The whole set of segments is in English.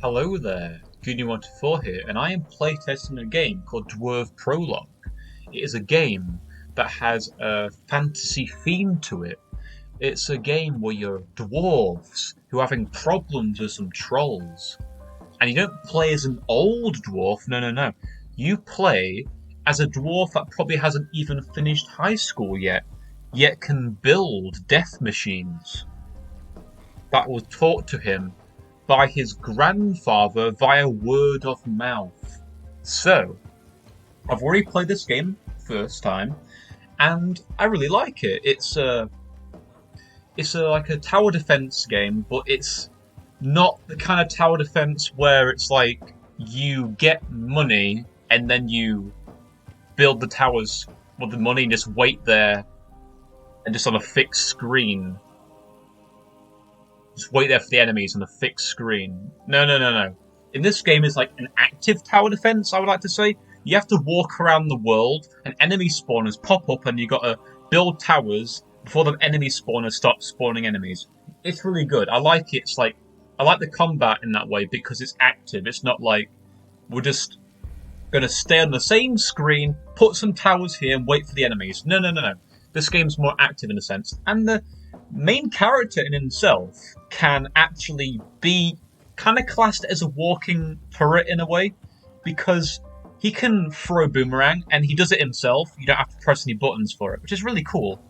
Hello there, Goony124 here, and I am playtesting a game called Dwerve Prologue. It is a game that has a fantasy theme to it. It's a game where you're dwarves who are having problems with some trolls. And you don't play as an old dwarf, no. You play as a dwarf that probably hasn't even finished high school yet can build death machines that was taught to him by his grandfather via word of mouth. So, I've already played this game first time, and I really like it. It's like a tower defense game, but it's not the kind of tower defense where it's like you get money and then you build the towers with the money and just wait there and just on a fixed screen. Just wait there for the enemies on a fixed screen. No. In this game, it's like an active tower defense, I would like to say. You have to walk around the world, and enemy spawners pop up, and you got to build towers before the enemy spawners stop spawning enemies. It's really good. I like it. I like the combat in that way because it's active. It's not like we're just going to stay on the same screen, put some towers here, and wait for the enemies. No. This game's more active in a sense, and the main character in himself can actually be kind of classed as a walking turret in a way, because he can throw a boomerang and he does it himself. You don't have to press any buttons for it, which is really cool.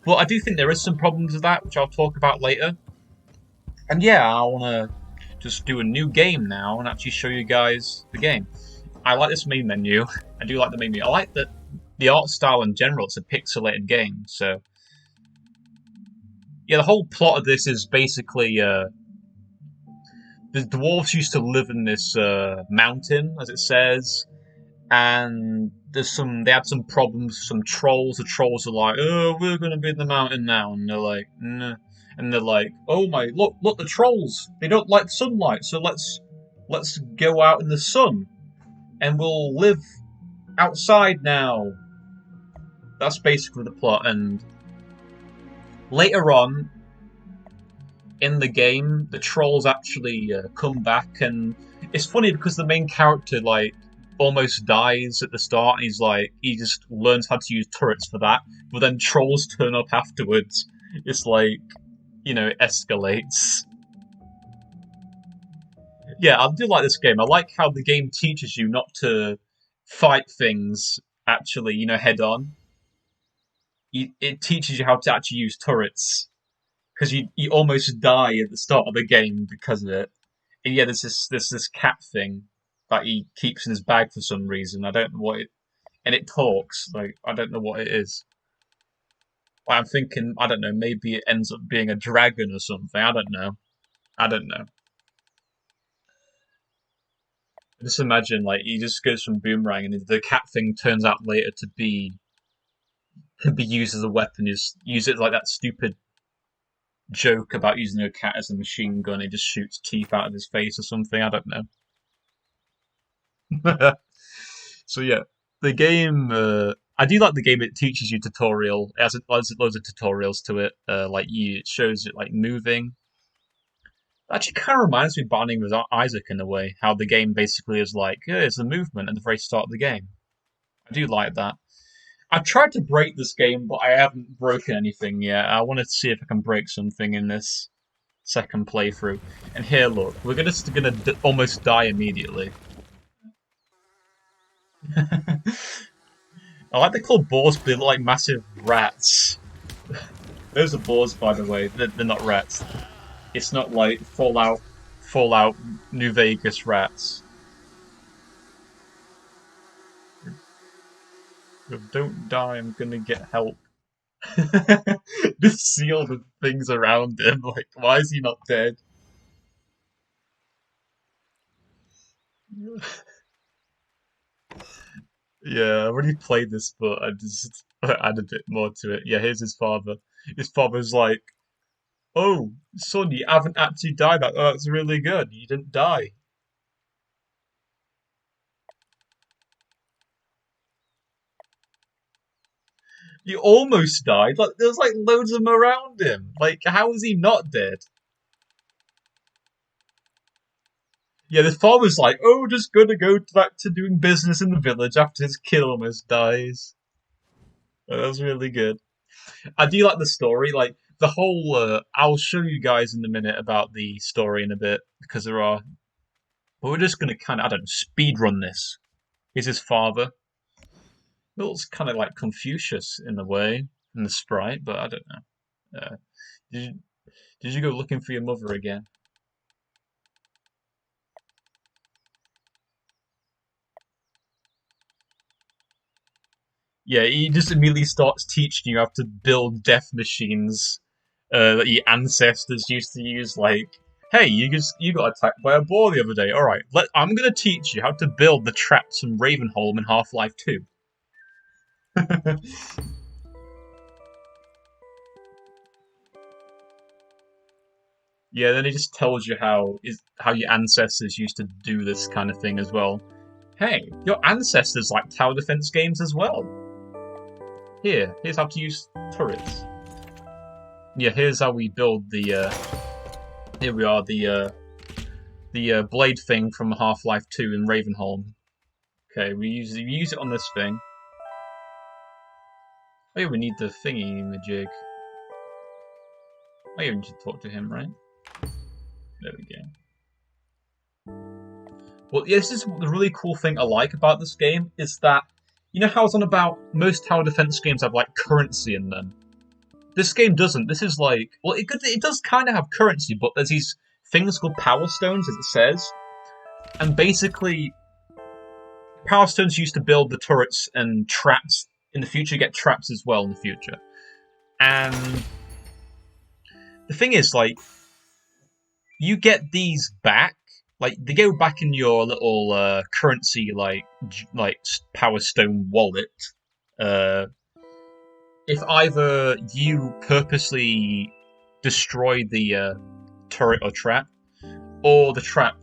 But I do think there is some problems with that, which I'll talk about later. And yeah, I want to just do a new game now and actually show you guys the game. I like this main menu. I do like the main menu. I like the art style in general. It's a pixelated game, so yeah, the whole plot of this is basically the dwarves used to live in this mountain, as it says, and they had some problems, some trolls. The trolls are like, "Oh, we're gonna be in the mountain now," and they're like, "Nah," and they're like, "Oh my, look, the trolls! They don't like sunlight, so let's go out in the sun, and we'll live outside now." That's basically the plot, and later on in the game, the trolls actually come back, and it's funny because the main character almost dies at the start, and he just learns how to use turrets for that, but then trolls turn up afterwards. It's like, it escalates. Yeah, I do like this game. I like how the game teaches you not to fight things actually, head on. It teaches you how to actually use turrets, because you almost die at the start of the game because of it. And yeah, there's this cat thing that he keeps in his bag for some reason. I don't know what it, and it talks. Like, I don't know what it is. I'm thinking, I don't know, maybe it ends up being a dragon or something. I don't know. Just imagine, like, he just goes from boomerang, and the cat thing turns out later to be can be used as a weapon. Just use it like that stupid joke about using a cat as a machine gun. He just shoots teeth out of his face or something. I don't know. So yeah, the game. I do like the game. It teaches you tutorial. It has loads of tutorials to it. It shows it like moving. Actually, kind of reminds me of Binding with Isaac in a way. How the game basically is like, yeah, it's the movement at the very start of the game. I do like that. I've tried to break this game, but I haven't broken anything yet. I wanted to see if I can break something in this second playthrough. And here, look, we're just gonna almost die immediately. I like the called boars, but they look like massive rats. Those are boars, by the way. They're not rats. It's not like Fallout New Vegas rats. Don't die, I'm gonna get help. Just see all the things around him. Like, why is he not dead? Yeah, I already played this, but I just add a bit more to it. Yeah, here's his father. His father's like, "Oh, son, you haven't actually died. That's really good. You didn't die." You almost died. Like, there's like loads of them around him. Like, how is he not dead? Yeah, this farmer's like, oh, just gonna go back to doing business in the village after his kid almost dies. That was really good. I do like the story, like the whole. I'll show you guys in a minute about the story in a bit because there are. But we're just gonna kind of, I don't know, speed run this. Here's his father. It looks kind of like Confucius in a way, in the sprite, but I don't know. Did you did you go looking for your mother again? Yeah, he just immediately starts teaching you how to build death machines that your ancestors used to use. Like, hey, you got attacked by a boar the other day. All right, I'm gonna teach you how to build the traps from Ravenholm in Half-Life 2. Yeah, then he just tells you how your ancestors used to do this kind of thing as well. Hey, your ancestors like tower defense games as well. Here's how to use turrets. Yeah, here's how we build the. Here we are, the blade thing from Half-Life 2 in Ravenholm. Okay, we use it on this thing. Oh yeah, we need the thingy in the jig. Oh yeah, we need to talk to him, right? There we go. Well, yeah, this is the really cool thing I like about this game is that you know how I was on about most tower defense games have like currency in them. This game doesn't. This is like, well, it does kind of have currency, but there's these things called power stones, as it says, and basically, power stones used to build the turrets and traps. In the future, you get traps as well in the future, and the thing is, like, you get these back. Like they go back in your little currency, like power stone wallet. Uh, if either you purposely destroy the turret or trap, or the trap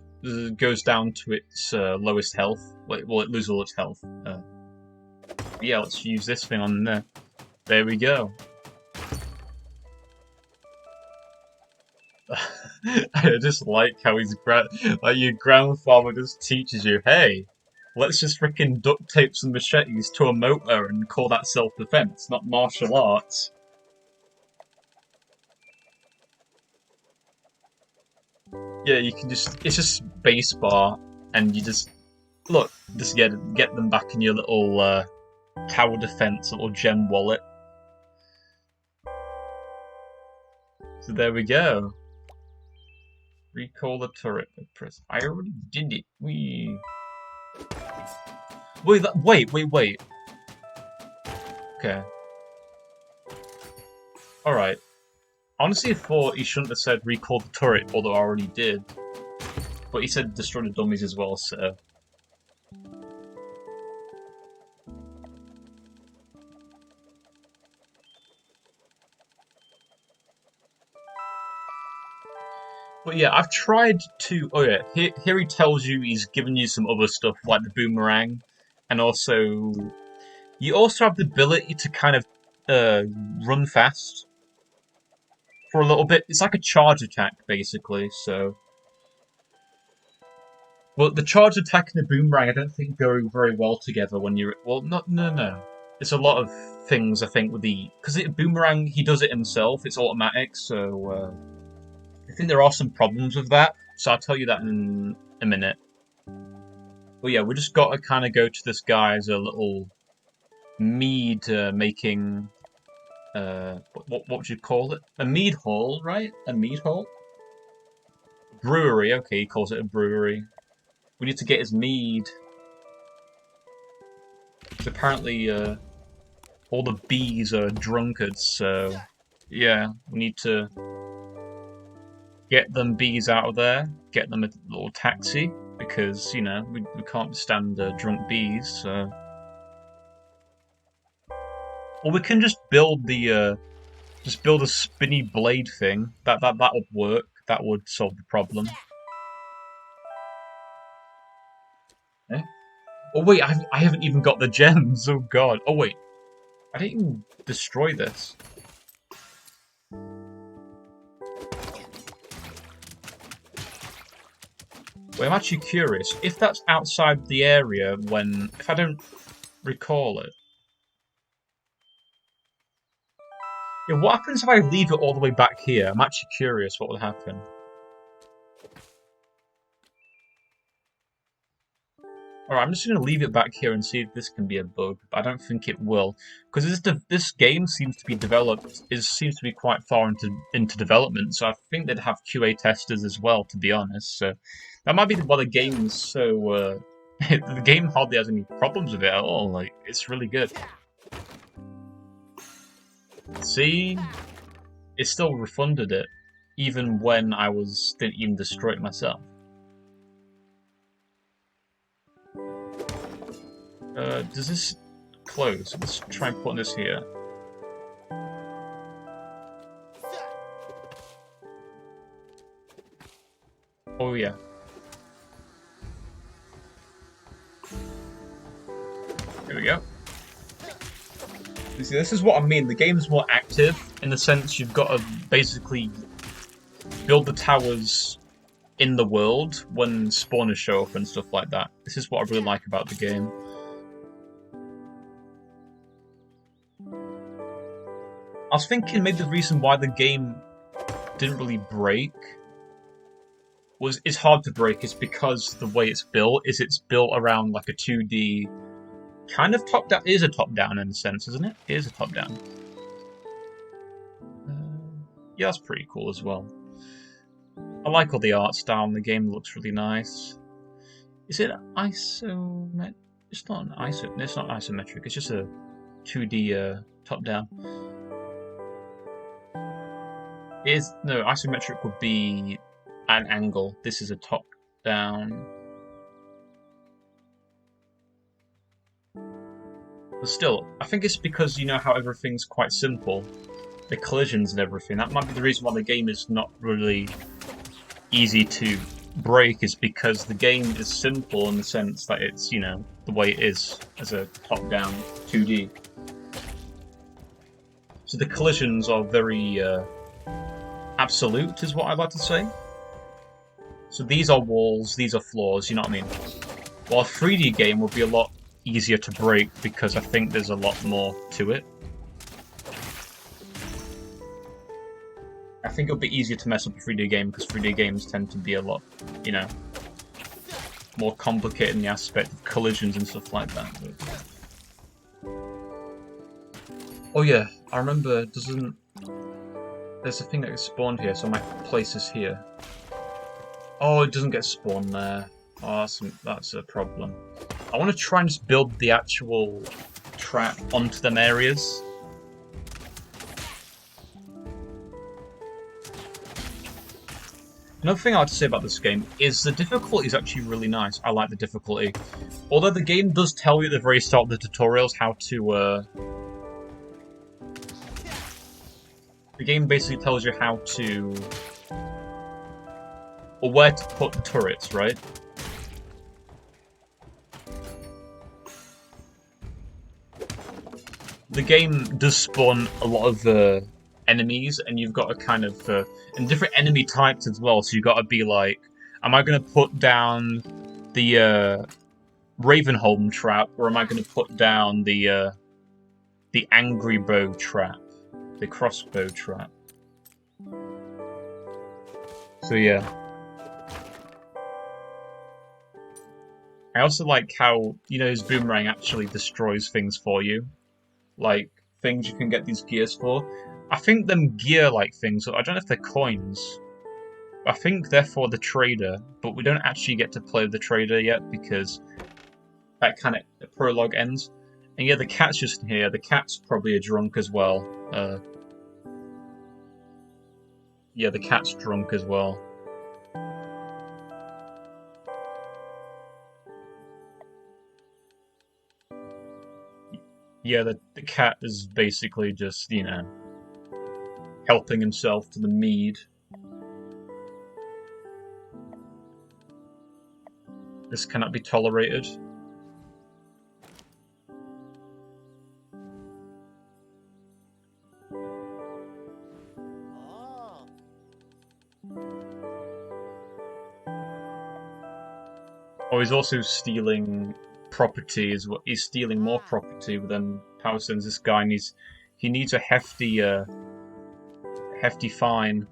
goes down to its lowest health. Well, it loses all its health. Yeah, let's use this thing on there. There we go. I just like how like your grandfather just teaches you, hey, let's just freaking duct tape some machetes to a motor and call that self-defense, not martial arts. Yeah, you can it's just spacebar, and you just look, just get them back in your little tower defense little gem wallet. So there we go. Recall the turret. Press. I already did it. Wait. Okay. Alright. Honestly, I thought he shouldn't have said recall the turret, although I already did. But he said destroy the dummies as well, so. But yeah, I've tried to. Oh yeah, here he tells you he's given you some other stuff like the boomerang, and also you also have the ability to kind of run fast for a little bit. It's like a charge attack basically. So, well, the charge attack and the boomerang I don't think go very well together when you're. Well, no. It's a lot of things I think with the because boomerang he does it himself. It's automatic, so. I think there are some problems with that, so I'll tell you that in a minute. But yeah, we just got to kind of go to this guy as a little mead making. What would you call it? A mead hall, right? A mead hall? Brewery, okay, he calls it a brewery. We need to get his mead. Because apparently all the bees are drunkards, so yeah, we need to get them bees out of there, get them a little taxi, because, you know, we can't stand drunk bees, so. Or we can just build just build a spinny blade thing. That would work. That would solve the problem. Eh? Oh wait, I haven't even got the gems. Oh god. Oh wait, I didn't even destroy this. But I'm actually curious if that's outside the area if I don't recall it. Yeah, what happens if I leave it all the way back here? I'm actually curious what will happen. Alright, I'm just going to leave it back here and see if this can be a bug, but I don't think it will. Because this game seems to be seems to be quite far into development, so I think they'd have QA testers as well, to be honest. So that might be why the game is so... the game hardly has any problems with it at all. Like, it's really good. See? It still refunded it, even when I didn't even destroy it myself. Does this close? Let's try and put this here. Oh yeah. There we go. You see, this is what I mean. The game's more active in the sense you've got to basically build the towers in the world when spawners show up and stuff like that. This is what I really like about the game. I was thinking maybe the reason why the game didn't really break it's hard to break is because the way it's built around like a 2D kind of top-down. It is a top-down in a sense, isn't it? It is a top-down. Yeah, that's pretty cool as well. I like all the art style and the game looks really nice. Is it isometric? It's not isometric, it's just a 2D top-down. No, isometric would be an angle. This is a top-down. But still, I think it's because you know how everything's quite simple. The collisions and everything. That might be the reason why the game is not really easy to break, is because the game is simple in the sense that it's, you know, the way it is as a top-down 2D. So the collisions are very absolute, is what I'd like to say. So these are walls, these are floors, you know what I mean? While a 3D game would be a lot easier to break because I think there's a lot more to it. I think it'll be easier to mess up a 3D game because 3D games tend to be a lot, you know, more complicated in the aspect of collisions and stuff like that. But... oh yeah, I remember there's a thing that gets spawned here, so my place is here. Oh, it doesn't get spawned there. Oh, that's a problem. I want to try and just build the actual trap onto them areas. Another thing I have to say about this game is the difficulty is actually really nice. I like the difficulty. Although the game does tell you at the very start of the tutorials how to... the game basically tells you how to... or where to put the turrets, right? The game does spawn a lot of enemies, and you've got to kind of... and different enemy types as well, so you've got to be like, am I going to put down the Ravenholm trap, or am I going to put down the angry bow trap? The crossbow trap. So yeah. I also like how, you know, his boomerang actually destroys things for you. Like, things you can get these gears for. I think them gear-like things, I don't know if they're coins. I think they're for the trader, but we don't actually get to play the trader yet because that kind of the prologue ends. And yeah, the cat's just here. The cat's probably a drunk as well. Yeah, the cat's drunk as well. Yeah, the cat is basically just, you know, helping himself to the mead. This cannot be tolerated. Oh, he's also stealing property as well. He's stealing more property, but then power sends this guy, and he needs a hefty fine.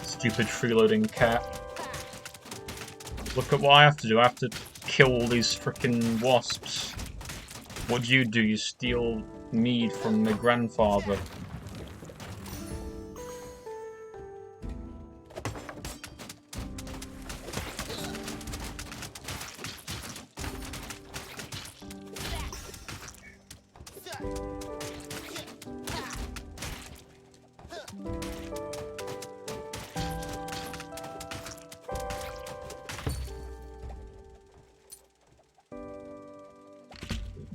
Stupid freeloading cat. Look at what I have to do. I have to kill all these frickin' wasps. What do? You steal mead from my grandfather.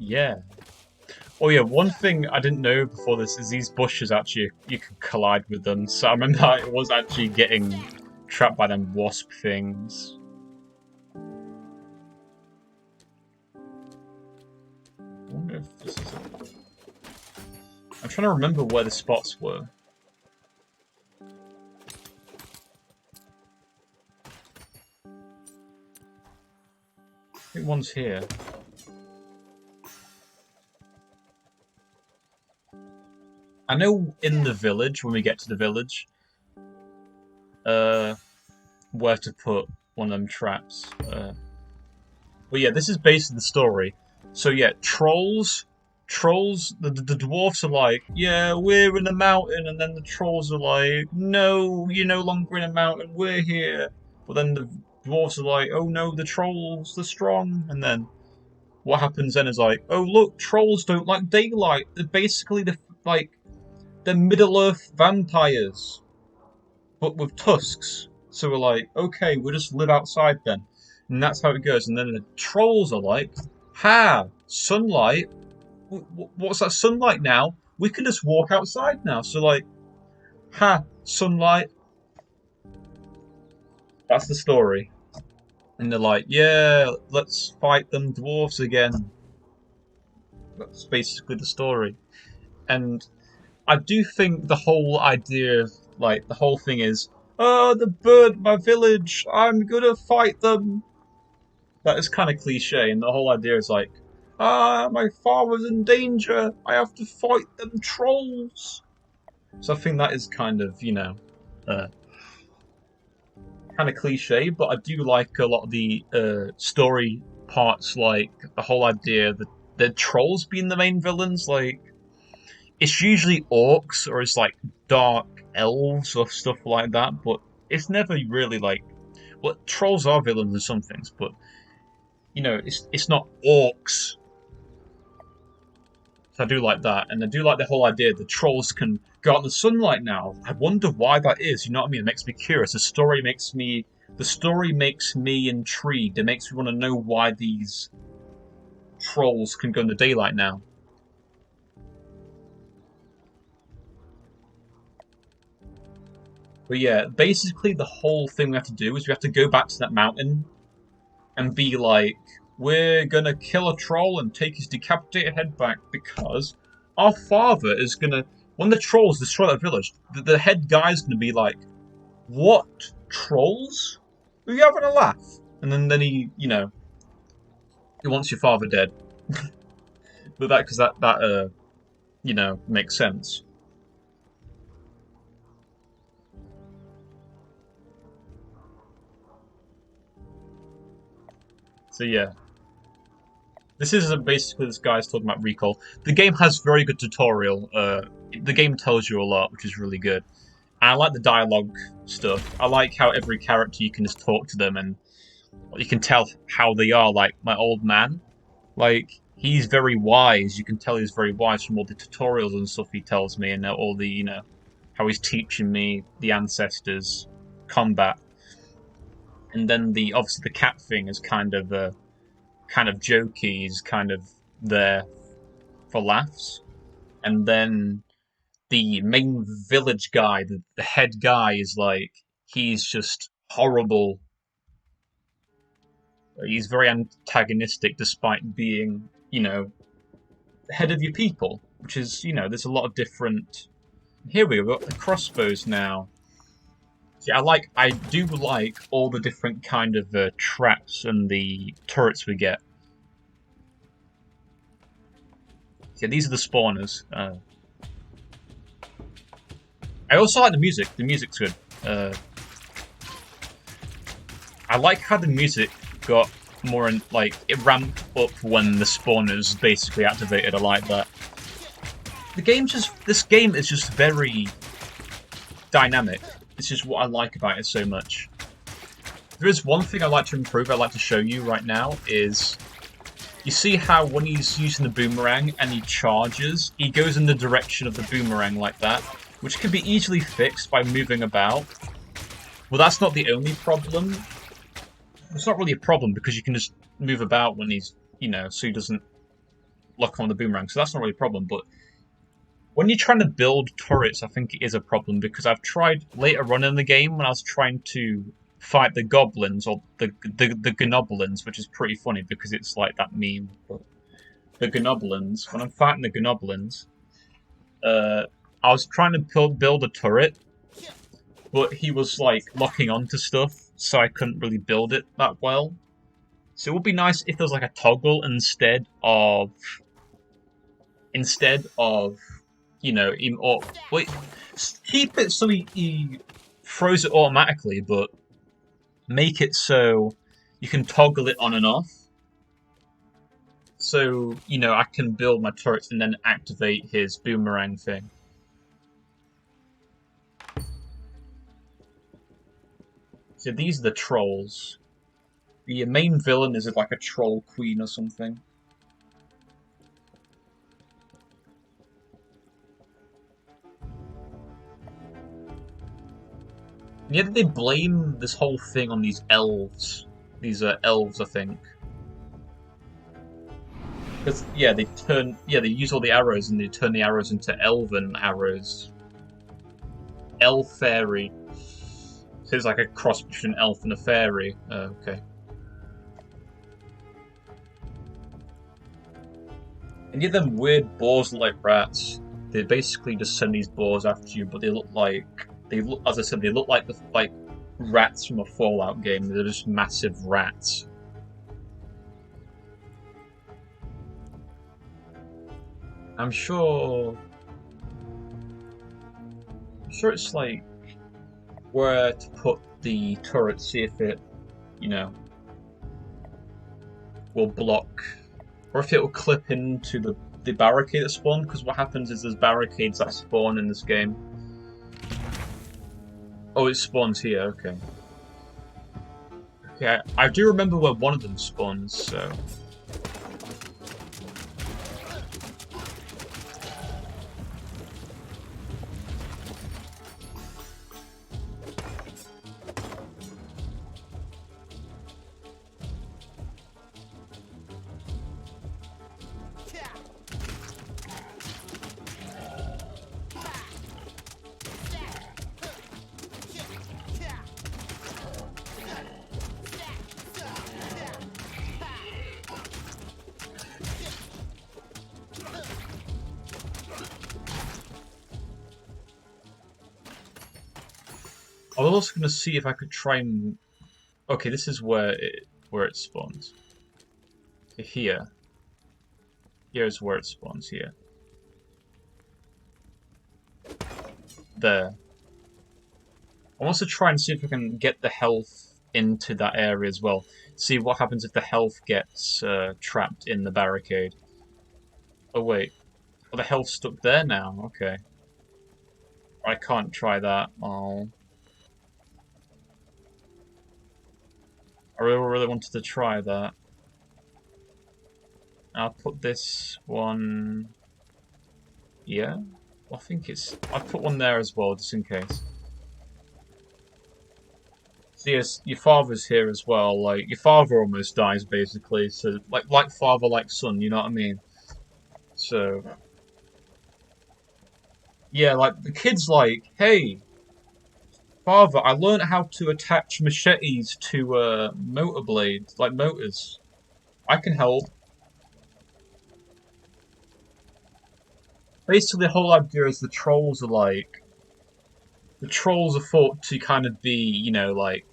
Yeah. Oh yeah, one thing I didn't know before this is these bushes actually, you can collide with them. So I remember I was actually getting trapped by them wasp things. I wonder if this is I'm trying to remember where the spots were. I think one's here. I know in the village, when we get to the village, where to put one of them traps. But yeah, this is basically the story. So yeah, trolls, the dwarfs are like, yeah, we're in a mountain, and then the trolls are like, no, you're no longer in a mountain, we're here. But then the dwarfs are like, oh no, the trolls, they're strong. And then what happens then is like, oh look, trolls don't like daylight. They're basically they're Middle-earth vampires, but with tusks. So we're like, okay, we'll just live outside then. And that's how it goes. And then the trolls are like, ha, sunlight? What's that sunlight now? We can just walk outside now. So like, ha, sunlight. That's the story. And they're like, yeah, let's fight them dwarves again. That's basically the story. And I do think the whole idea of, like, the whole thing is, oh, the bird, my village, I'm gonna fight them. That is kind of cliche, and the whole idea is like, my father's in danger, I have to fight them trolls. So I think that is kind of, kind of cliche, but I do like a lot of the story parts, like the whole idea that the trolls being the main villains, like, it's usually orcs or it's like dark elves or stuff like that, but it's never really like, well, trolls are villains in some things, but it's not orcs. So I do like that, and I do like the whole idea the trolls can go out in the sunlight now. I wonder why that is. You know what I mean? It makes me curious. The story makes me intrigued. It makes me want to know why these trolls can go in the daylight now. But yeah, basically the whole thing we have to do is we have to go back to that mountain and be like, we're gonna kill a troll and take his decapitated head back because our father is gonna. When the trolls destroy that village, the head guy's gonna be like, what? Trolls? Are you having a laugh? And then he wants your father dead. But because that makes sense. So yeah, this is basically this guy's talking about recall. The game has very good tutorial. The game tells you a lot, which is really good. And I like the dialogue stuff. I like how every character you can just talk to them and you can tell how they are. Like my old man, like he's very wise. You can tell he's very wise from all the tutorials and stuff he tells me, and all the how he's teaching me the ancestors combat. And then obviously the cat thing is kind of jokey, is kind of there for laughs. And then the main village guy, the head guy, is like, he's just horrible. He's very antagonistic despite being, you know, the head of your people, which is, you know, there's a lot of different... Here we've got the crossbows now. Yeah, I do like all the different kind of traps and the turrets we get. Yeah, these are the spawners. I also like the music. The music's good. I like how the music got more in, like, it ramped up when the spawners basically activated. I like that. This game is just very dynamic. This is what I like about it so much. There is one thing I'd like to improve, I'd like to show you right now, is... You see how when he's using the boomerang and he charges, he goes in the direction of the boomerang like that, which can be easily fixed by moving about. Well, that's not the only problem. It's not really a problem because you can just move about when he's, you know, so he doesn't lock on the boomerang. So that's not really a problem, but when you're trying to build turrets, I think it is a problem because I've tried later on in the game when I was trying to fight the goblins or the gnoblins, which is pretty funny because it's like that meme. But the gnoblins, when I'm fighting the gnoblins, I was trying to build a turret, but he was like locking onto stuff, so I couldn't really build it that well. So it would be nice if there was like a toggle instead of you know, or wait, keep it so he throws it automatically, but make it so you can toggle it on and off. So, you know, I can build my turrets and then activate his boomerang thing. So these are the trolls. The main villain is like a troll queen or something. And yet they blame this whole thing on these elves. These are elves, I think. Because, yeah, they use all the arrows and they turn the arrows into elven arrows. Elf fairy. So it's like a cross between an elf and a fairy. Okay. And yet them weird boars look like rats. They basically just send these boars after you, but they look like... as I said, they look like rats from a Fallout game. They're just massive rats. I'm sure it's like where to put the turret, see if it, you know, will block, or if it will clip into the barricade that spawned, because what happens is there's barricades that spawn in this game. Oh, it spawns here, okay. Okay, I do remember where one of them spawns, so... I was also going to see if I could try and... Okay, this is where it spawns. Here. Here's where it spawns, here. There. I want to try and see if I can get the health into that area as well. See what happens if the health gets trapped in the barricade. Oh wait. Oh, the health's stuck there now, okay. I can't try that. Oh. I really wanted to try that. I'll put this one... Yeah? I think it's... I'll put one there as well, just in case. So yes, your father's here as well. Like, your father almost dies, basically. So, like father, like son, you know what I mean? So... Yeah, like, the kid's like, hey... Father, I learned how to attach machetes to motor blades, like motors. I can help. Basically, the whole idea is the trolls are thought to kind of be, like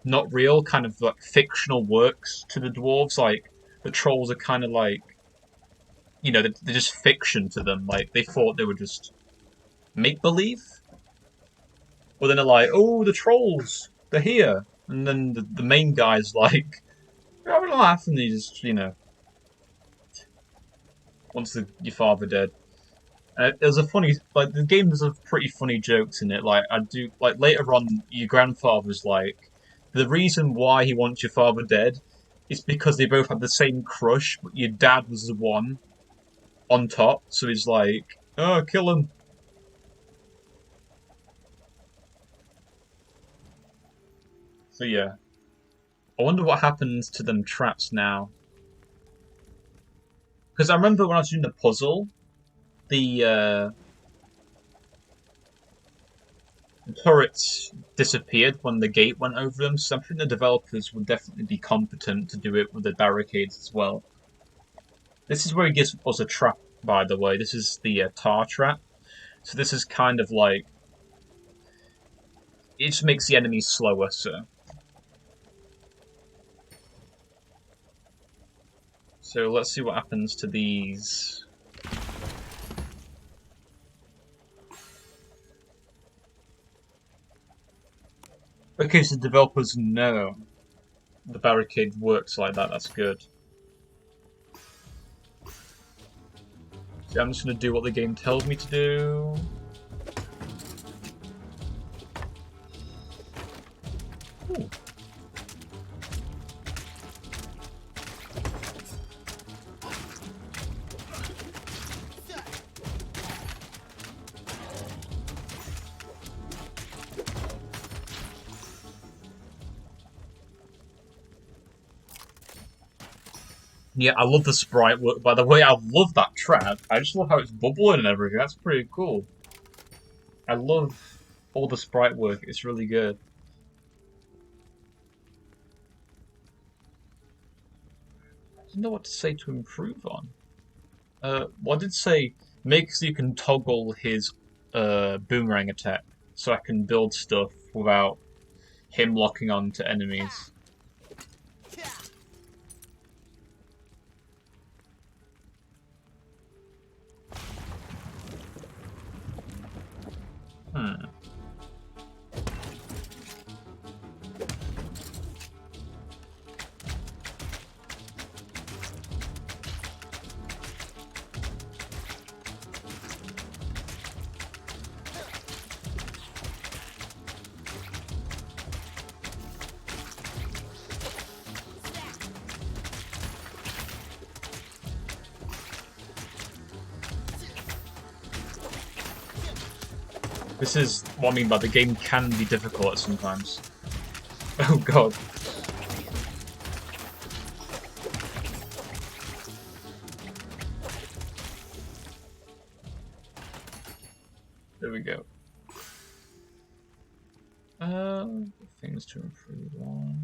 not real, kind of like fictional works to the dwarves. Like the trolls are kind of like, they're just fiction to them. Like they thought they were just make believe. But then they're like, oh, the trolls, they're here. And then the main guy's like, I'm gonna laugh, and he just, wants your father dead. There's a funny, like, the game does have pretty funny jokes in it. Like, later on, your grandfather's like, the reason why he wants your father dead is because they both had the same crush, but your dad was the one on top. So he's like, oh, kill him. So yeah. I wonder what happens to them traps now. Because I remember when I was doing the puzzle, the turrets disappeared when the gate went over them, so I think the developers would definitely be competent to do it with the barricades as well. This is where he gives us a trap, by the way. This is the tar trap. So this is kind of like... It just makes the enemies slower, so... So let's see what happens to these. Okay, so developers know the barricade works like that. That's good. So I'm just going to do what the game tells me to do. Ooh. Yeah, I love the sprite work. By the way, I love that trap. I just love how it's bubbling and everything. That's pretty cool. I love all the sprite work. It's really good. I don't know what to say to improve on. Well, I did say make so you can toggle his boomerang attack, so I can build stuff without him locking on to enemies. Hmm. This is what I mean by the game can be difficult sometimes. Oh god. There we go. Things to improve on.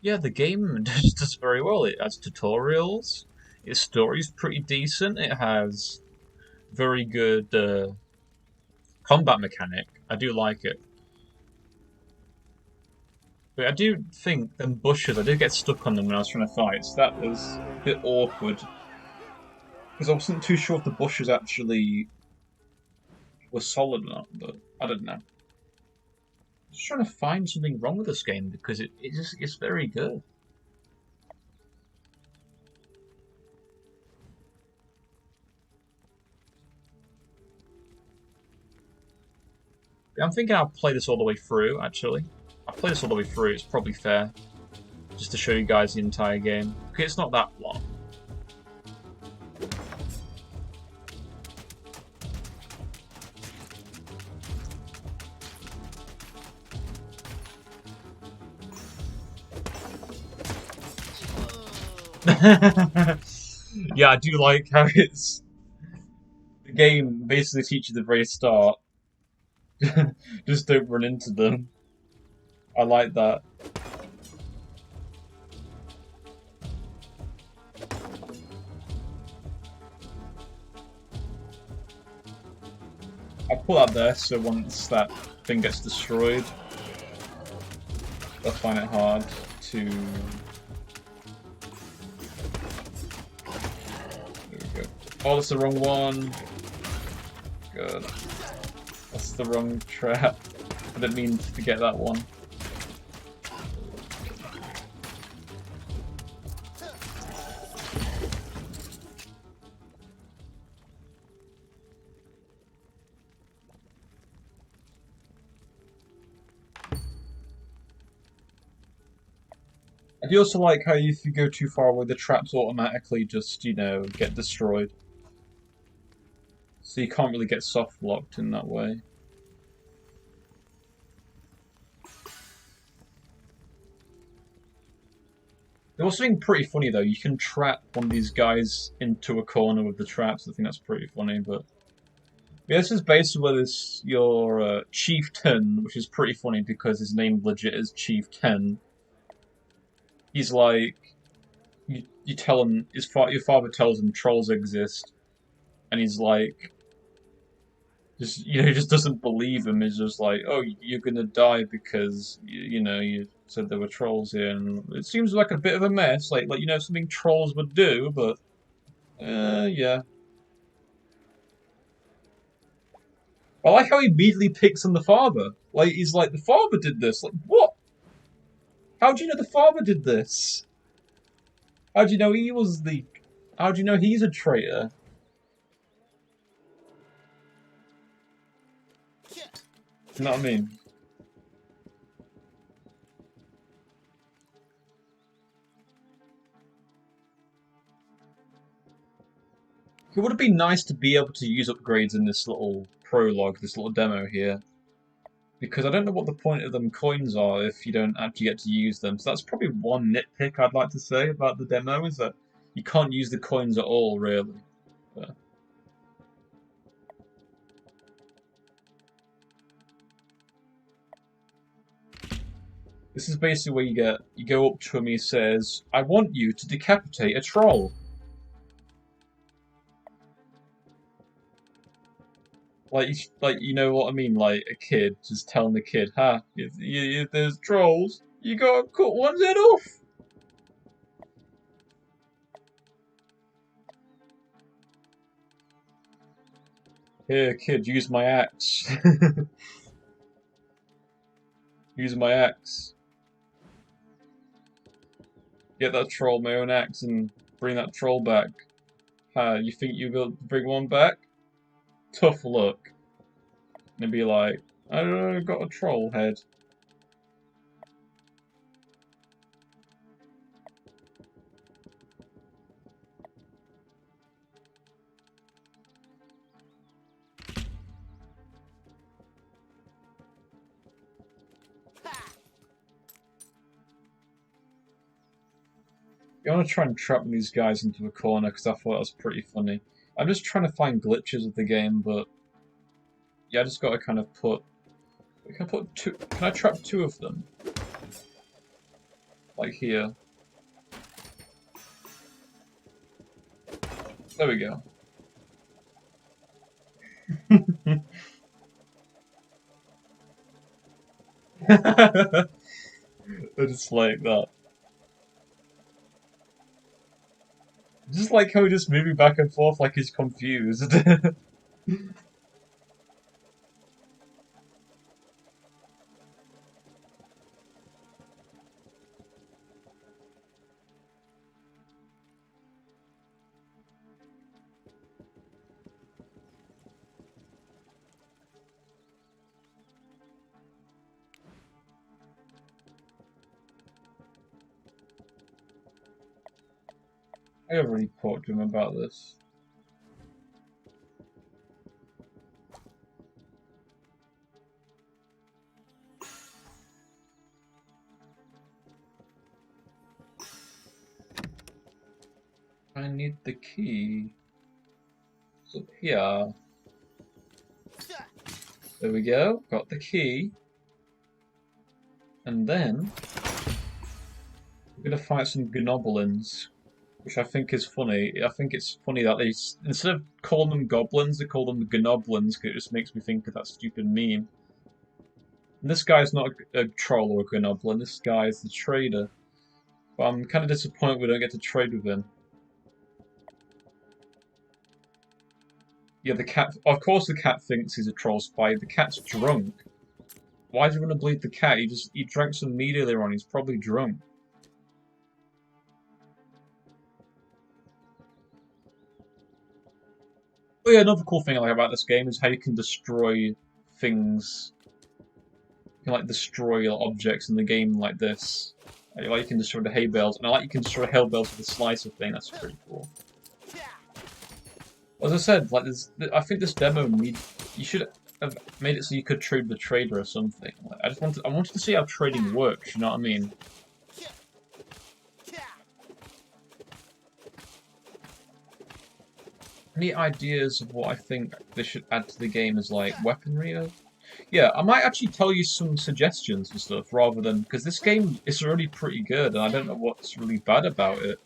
Yeah, the game does very well. It has tutorials. Its story's pretty decent. It has very good combat mechanic. I do like it. But I do think them bushes, I did get stuck on them when I was trying to fight, so that was a bit awkward. Because I wasn't too sure if the bushes actually were solid or not, but I don't know. I'm just trying to find something wrong with this game because it's very good. I'm thinking I'll play this all the way through, actually. I'll play this all the way through, it's probably fair. Just to show you guys the entire game. Okay, it's not that long. Yeah, I do like how it's the game basically teaches at the very start. Just don't run into them. I like that. I put that there so once that thing gets destroyed, I find it hard to. There we go. Oh, that's the wrong one. Good. That's the wrong trap. I didn't mean to get that one. I do also like how if you go too far away, the traps automatically just, get destroyed. So you can't really get soft locked in that way. There was something pretty funny though. You can trap one of these guys into a corner with the traps. I think that's pretty funny. But yeah, this is basically where your chieftain, which is pretty funny because his name legit is Chieftain. He's like, you tell him your father tells him trolls exist, and he's like, he just doesn't believe him. He's just like, oh, you're gonna die because you said there were trolls here, and it seems like a bit of a mess, like something trolls would do, but yeah. I like how he immediately picks on the father. Like he's like, the father did this. Like what? How do you know the father did this? How do you know he was the? How do you know he's a traitor? You know what I mean? It would have been nice to be able to use upgrades in this little prologue, this little demo here. Because I don't know what the point of them coins are if you don't actually get to use them. So that's probably one nitpick I'd like to say about the demo, is that you can't use the coins at all, really. But this is basically where you go up to him, he says, I want you to decapitate a troll. Like you know what I mean? Like a kid just telling the kid, "Ha, if there's trolls, you gotta cut one's head off." Here, kid, use my axe. Use my axe. Get that troll my own axe and bring that troll back. Ha, you think you'll be able to bring one back? Tough luck. And be like, I don't know, got a troll head. You want to try and trap these guys into a corner because I thought that was pretty funny. I'm just trying to find glitches of the game, but yeah, I just got to kind of put. Can I put two? Can I trap two of them? Like here. There we go. I just like that. Just like how he's just moving back and forth like he's confused. I already talked to him about this. I need the key. It's up here. There we go. Got the key. And then we're gonna fight some gnoblins, which I think is funny. I think it's funny that they, instead of calling them goblins, they call them gnoblins, because it just makes me think of that stupid meme. And this guy's not a troll or a gnoblin, this guy is the trader. But I'm kind of disappointed we don't get to trade with him. Yeah, the cat. Of course, the cat thinks he's a troll spy. The cat's drunk. Why do you want to bleed the cat? He drank some meat earlier on. He's probably drunk. Oh yeah, another cool thing I like about this game is how you can destroy things. You can like destroy objects in the game like this. Like you can destroy the hay bales, and I like you can destroy hay bales with the slicer thing. That's pretty cool. As I said, like I think this demo you should have made it so you could trade the trader or something. Like, I wanted to see how trading works. You know what I mean? Any ideas of what I think they should add to the game as like weaponry? Yeah, I might actually tell you some suggestions and stuff rather than because this game is already pretty good, and I don't know what's really bad about it.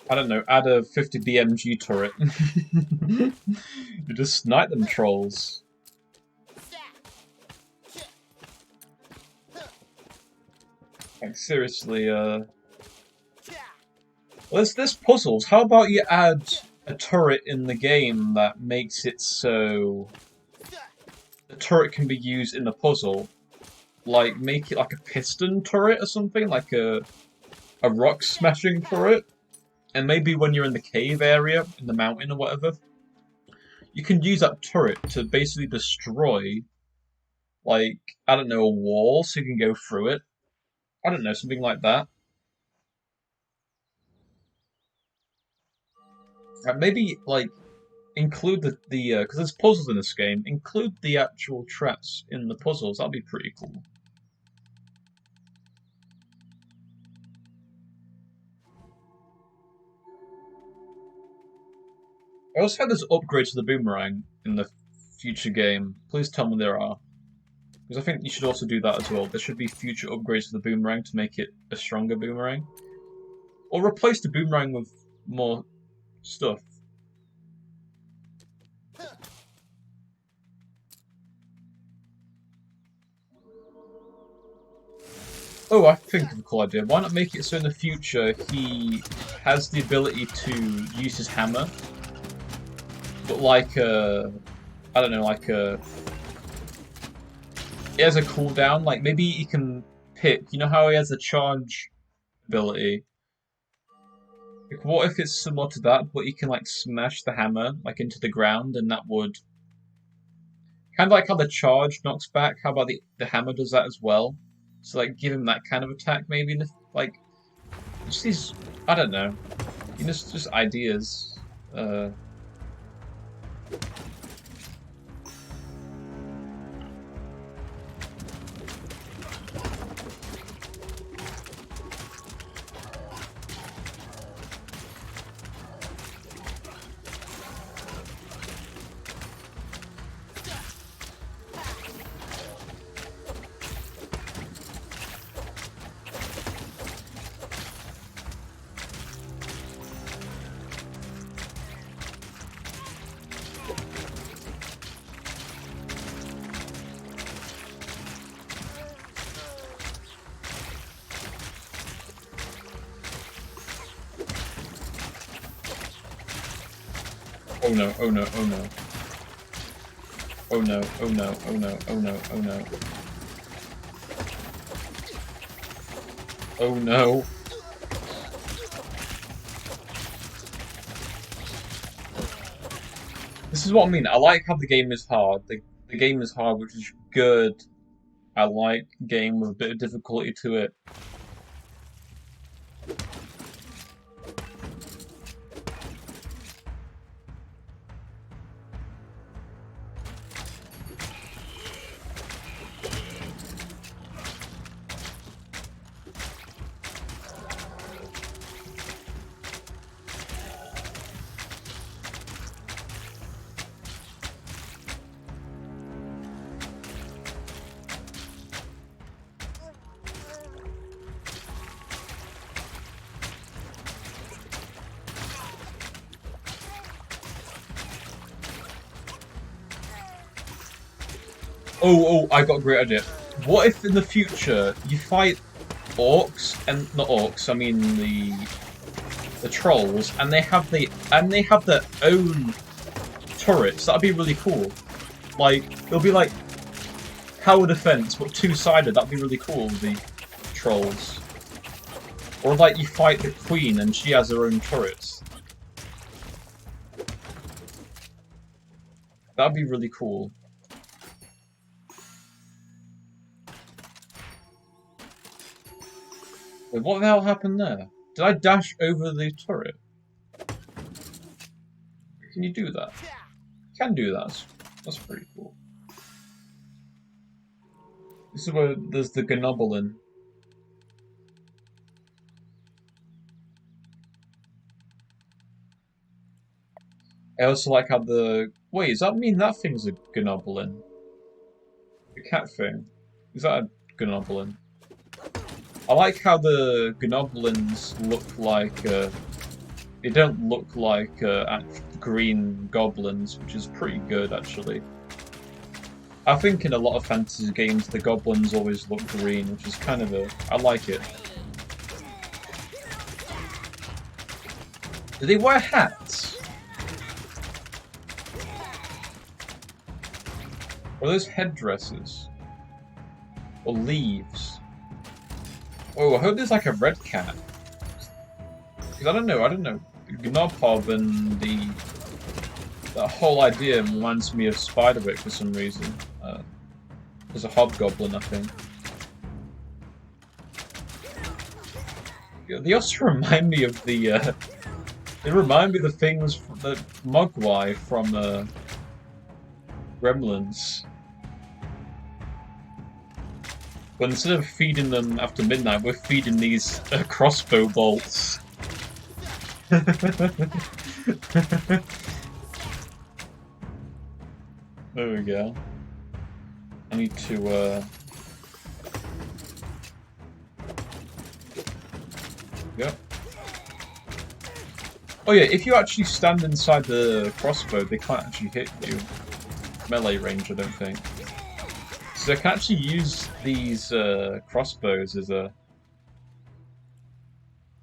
I don't know, add a 50 BMG turret. You just snipe them trolls. Like, seriously, well, there's puzzles. How about you add a turret in the game that makes it so the turret can be used in the puzzle? Like, make it like a piston turret or something, like a rock smashing turret. And maybe when you're in the cave area, in the mountain or whatever, you can use that turret to basically destroy, like, I don't know, a wall so you can go through it. I don't know, something like that. Maybe, like, include the because there's puzzles in this game, include the actual traps in the puzzles. That'd be pretty cool. I also had this upgrade to the boomerang in the future game. Please tell me there are. Because I think you should also do that as well. There should be future upgrades to the boomerang to make it a stronger boomerang. Or replace the boomerang with more stuff. Oh, I think of a cool idea. Why not make it so in the future he has the ability to use his hammer, but like I don't know, like he has a cooldown. Like maybe he can pick. You know how he has a charge ability. Like, what if it's similar to that, but he can like smash the hammer like into the ground, and that would kind of like how the charge knocks back. How about the hammer does that as well? So like give him that kind of attack maybe. Like just these, I don't know. You know, just ideas. Oh no, oh no, oh no. Oh no, oh no, oh no, oh no, oh no. Oh no. This is what I mean. I like how the game is hard. The game is hard, which is good. I like a game with a bit of difficulty to it. Oh, I got a great idea. What if in the future you fight orcs and not orcs? I mean the trolls, and they have their own turrets. That'd be really cool. Like it'll be like tower defense, but two-sided. That'd be really cool. The trolls, or like you fight the queen and she has her own turrets. That'd be really cool. Wait, what the hell happened there? Did I dash over the turret? Can you do that? You can do that. That's pretty cool. This is where there's the Gnoblin. I also like how the... Wait, does that mean that thing's a Gnoblin? The cat thing? Is that a Gnoblin? I like how the Gnoblins look like... they don't look like green goblins, which is pretty good, actually. I think in a lot of fantasy games, the goblins always look green, which is kind of a... I like it. Do they wear hats? Or are those headdresses? Or leaves? Oh, I hope there's like a red cat. Because I don't know. Gnobhob and that whole idea reminds me of Spiderwick for some reason. There's a hobgoblin, I think. Yeah, they also remind me of the. They remind me of the things that Mogwai from Gremlins. But instead of feeding them after midnight, we're feeding these crossbow bolts. There we go. I need to, Yep. Oh yeah, if you actually stand inside the crossbow, they can't actually hit you. Melee range, I don't think. So I can actually use these crossbows as a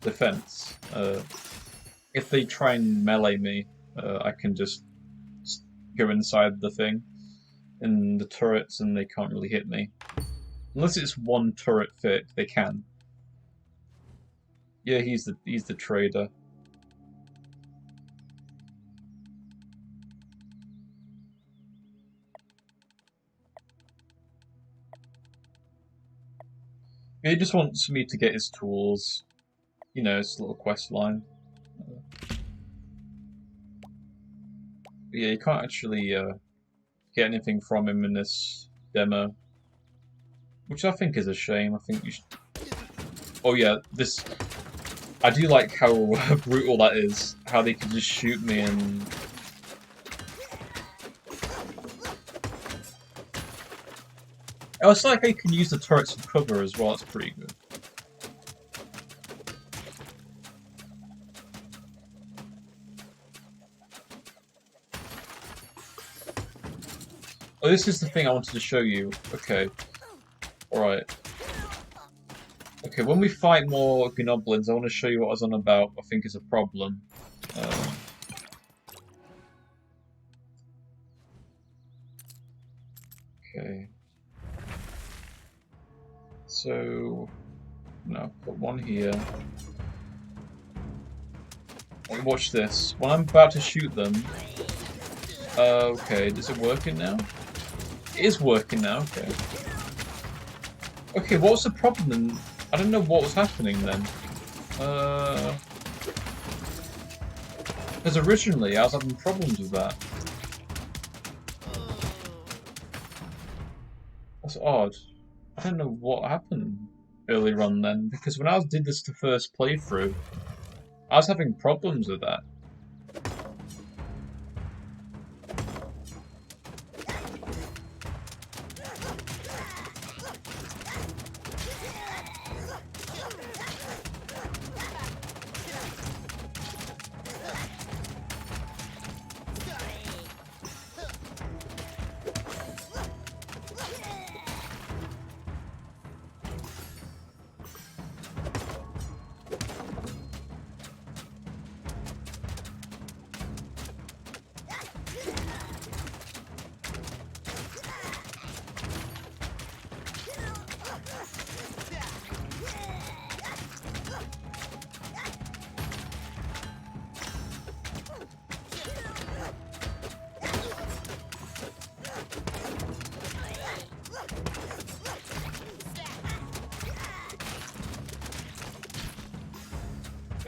defense. If they try and melee me, I can just go inside the thing in the turrets and they can't really hit me. Unless it's one turret fit, they can. Yeah, he's the trader. He just wants me to get his tools. You know, his little quest line. Yeah, you can't actually get anything from him in this demo. Which I think is a shame. I think you should... Oh yeah, this... I do like how brutal that is. How they can just shoot me and... I also like how you can use the turrets for cover as well. It's pretty good. Oh, this is the thing I wanted to show you. Okay. Alright. Okay, when we fight more Gnoblins, I want to show you what I was on about. I think is a problem. Okay. So... No, put one here. Watch this. When I'm about to shoot them... okay, is it working now? It is working now, okay. Okay, what was the problem then? I don't know what was happening then. Because originally I was having problems with that. That's odd. I don't know what happened earlier on then, because when I did this the first playthrough, I was having problems with that.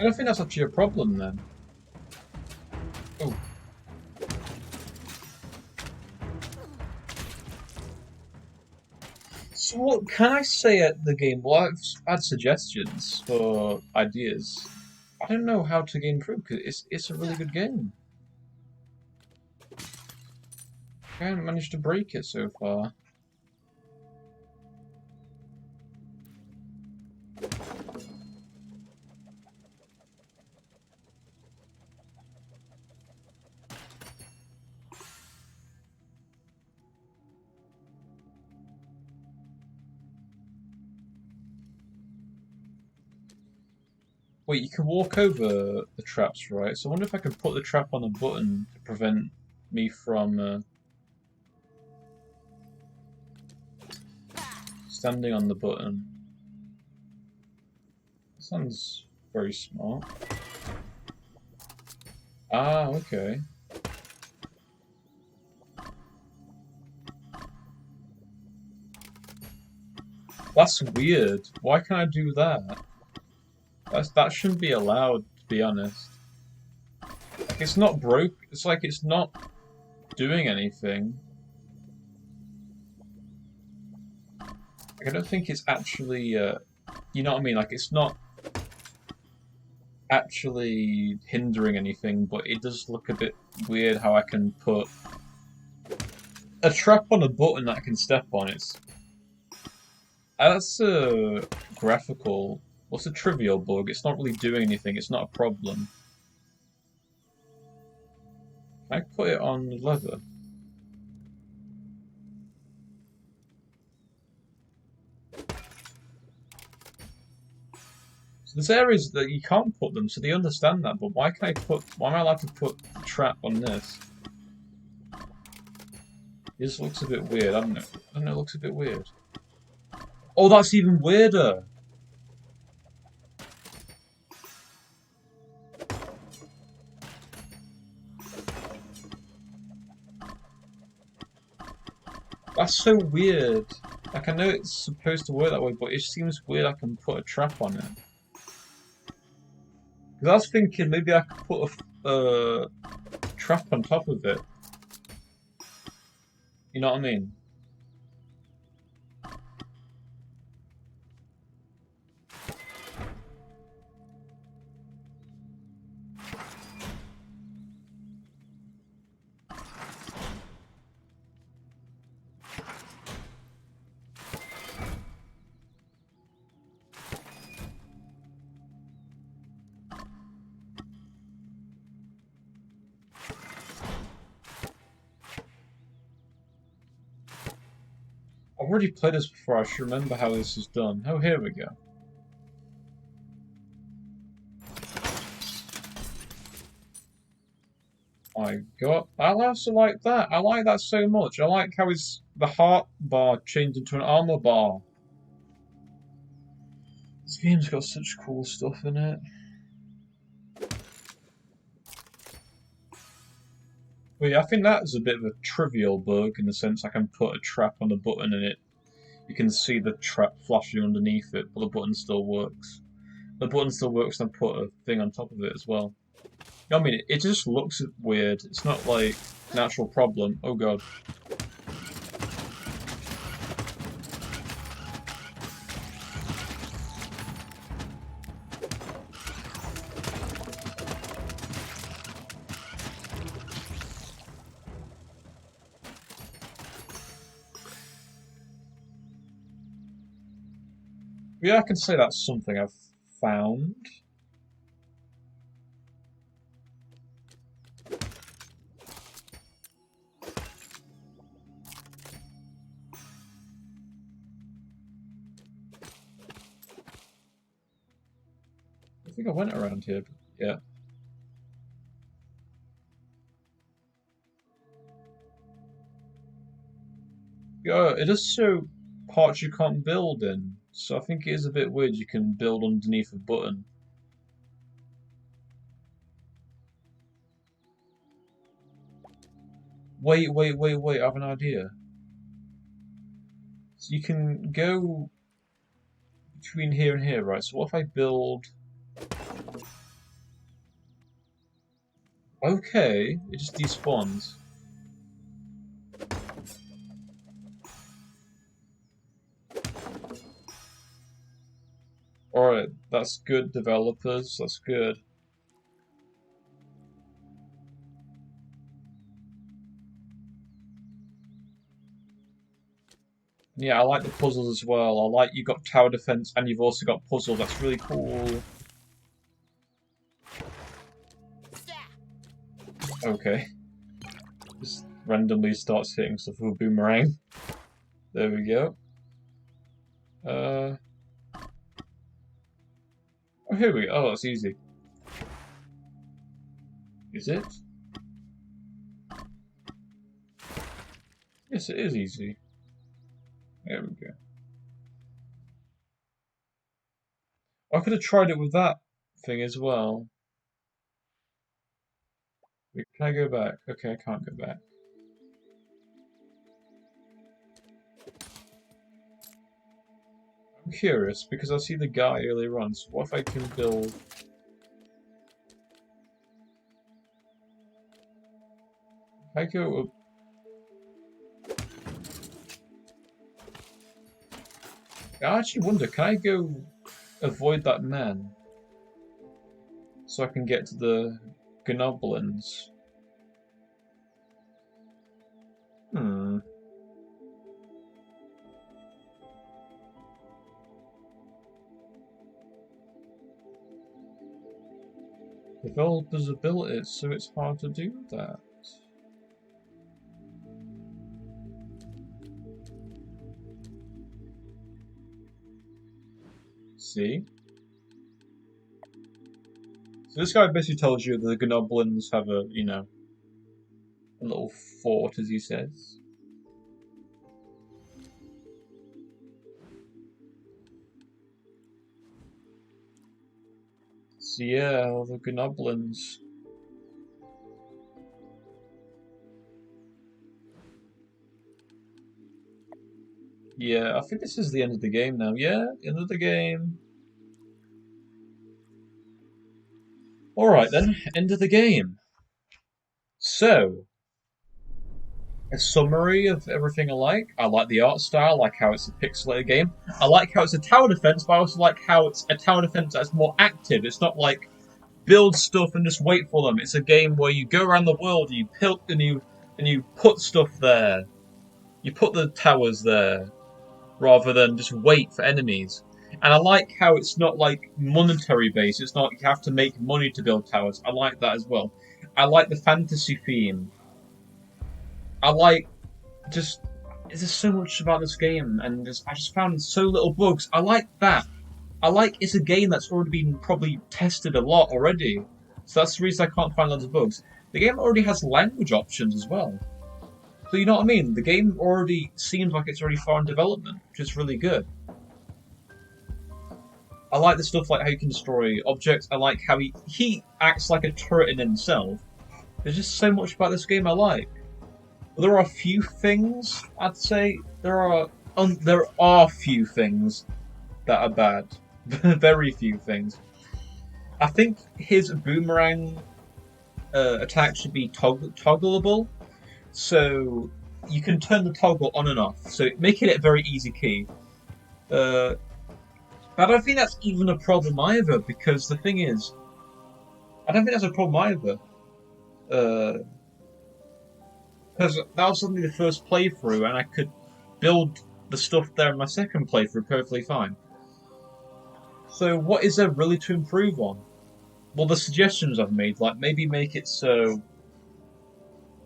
I don't think that's actually a problem then. Oh. So what can I say at the game? Well, I've had suggestions for ideas. I don't know how to game through because it's a really good game. I haven't managed to break it so far. Wait, you can walk over the traps, right? So I wonder if I could put the trap on a button to prevent me from standing on the button. Sounds very smart. Ah, okay. That's weird. Why can't I do that? That shouldn't be allowed, to be honest. Like, it's not broke. It's like it's not doing anything. Like, I don't think it's actually, you know what I mean? Like, it's not actually hindering anything, but it does look a bit weird how I can put a trap on a button that I can step on. That's a graphical. What's a trivial bug? It's not really doing anything. It's not a problem. Can I put it on leather? So there's areas that you can't put them, so they understand that. But why can I put? Why am I allowed to put the trap on this? This looks a bit weird. I don't know. I don't know. It looks a bit weird. Oh, that's even weirder. That's so weird. Like, I know it's supposed to work that way, but it seems weird I can put a trap on it. Because I was thinking maybe I could put a trap on top of it. You know what I mean? I've already played this before, I should remember how this is done. Oh, here we go. My god, I also like that. I like that so much. I like how the heart bar changed into an armor bar. This game's got such cool stuff in it. But yeah, I think that is a bit of a trivial bug in the sense I can put a trap on the button and you can see the trap flashing underneath it, but the button still works. The button still works and I put a thing on top of it as well. You know what I mean? It just looks weird. It's not like an actual problem. Oh god. Yeah, I can say that's something I've found. I think I went around here, but yeah. Yeah, it does show parts you can't build in, so I think it is a bit weird you can build underneath a button. Wait, I have an idea. So you can go between here and here, right? So what if I build Okay, it just despawns. Alright, that's good, developers, that's good. Yeah, I like the puzzles as well. I like you got tower defense and you've also got puzzles. That's really cool. Okay. Just randomly starts hitting stuff with a boomerang. There we go. Oh, here we go. Oh, that's easy. Is it? Yes, it is easy. There we go. I could have tried it with that thing as well. Wait, can I go back? Okay, I can't go back. I'm curious because I see the guy earlier on. So what if I can build? If I go. I actually wonder, can I go avoid that man so I can get to the gnoblins? Hmm. Developers abilities, so it's hard to do that. See? So this guy basically tells you that the gnoblins have a, you know, a little fort, as he says. So yeah, the gnoblins. Yeah, I think this is the end of the game now. Yeah, end of the game. Alright then, end of the game. So, a summary of everything I like. I like the art style, I like how it's a pixelated game. I like how it's a tower defense, but I also like how it's a tower defense that's more active. It's not like build stuff and just wait for them. It's a game where you go around the world, you pilt and you put stuff there. You put the towers there rather than just wait for enemies. And I like how it's not like monetary based. It's not you have to make money to build towers. I like that as well. I like the fantasy theme. I like just there's just so much about this game, and I just found so little bugs. I like that. I like it's a game that's already been probably tested a lot already, so that's the reason I can't find loads of bugs. The game already has language options as well, so you know what I mean. The game already seems like it's already far in development, which is really good. I like the stuff like how you can destroy objects. I like how he acts like a turret in himself. There's just so much about this game I like. There are a few things I'd say there are few things that are bad. Very few things. I think his boomerang attack should be toggleable, so you can turn the toggle on and off. So making it a very easy key. But I don't think that's even a problem either, because the thing is, I don't think that's a problem either. Because that was only the first playthrough, and I could build the stuff there in my second playthrough perfectly fine. So what is there really to improve on? Well, the suggestions I've made, like maybe make it so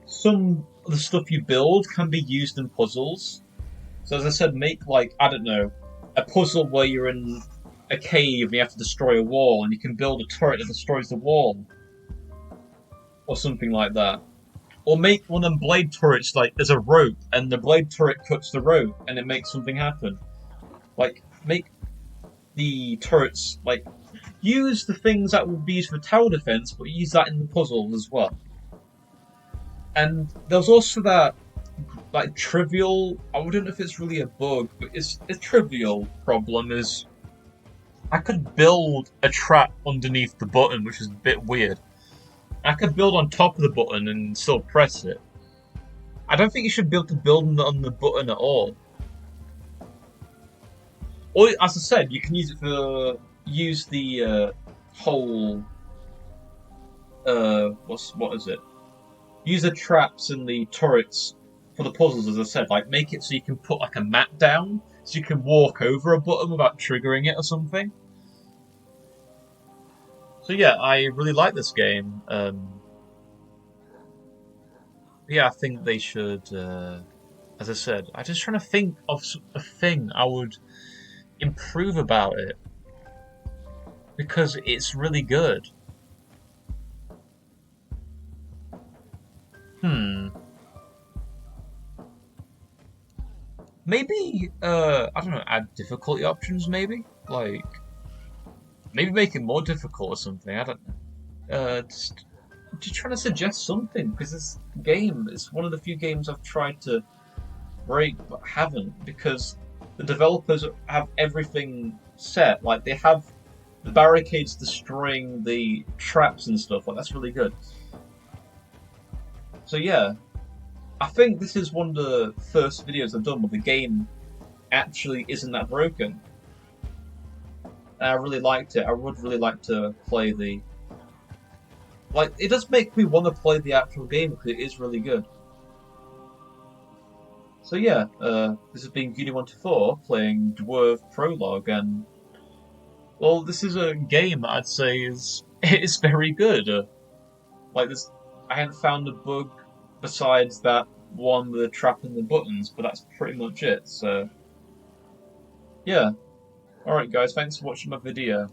some of the stuff you build can be used in puzzles. So as I said, make like, I don't know, a puzzle where you're in a cave and you have to destroy a wall, and you can build a turret that destroys the wall. Or something like that. Or make one of them blade turrets like there's a rope and the blade turret cuts the rope and it makes something happen. Like, make the turrets, like, use the things that would be used for tower defense, but use that in the puzzles as well. And there's also that, like, trivial, I don't know if it's really a bug, but it's a trivial problem is I could build a trap underneath the button, which is a bit weird. I could build on top of the button and still press it. I don't think you should be able to build on the button at all. Or, as I said, you can use it for use the whole what is it? Use the traps and the turrets for the puzzles, as I said. Like make it so you can put like a mat down, so you can walk over a button without triggering it or something. So yeah, I really like this game. Yeah, I think they should. As I said, I'm just trying to think of a thing I would improve about it because it's really good. Hmm. Maybe I don't know, add difficulty options maybe? Like maybe make it more difficult or something. I don't know. Just trying to suggest something because this game is one of the few games I've tried to break but haven't because the developers have everything set. Like they have the barricades destroying the traps and stuff. Like that's really good. So yeah, I think this is one of the first videos I've done where the game actually isn't that broken. And I really liked it. I would really like to play the. Like, it does make me want to play the actual game because it is really good. So yeah, this has been Goony124 playing Dwerve Prologue, and well, this is a game that I'd say is very good. Like this, I hadn't found a bug besides that one with the trap and the buttons, but that's pretty much it. So yeah, all right, guys, thanks for watching my video.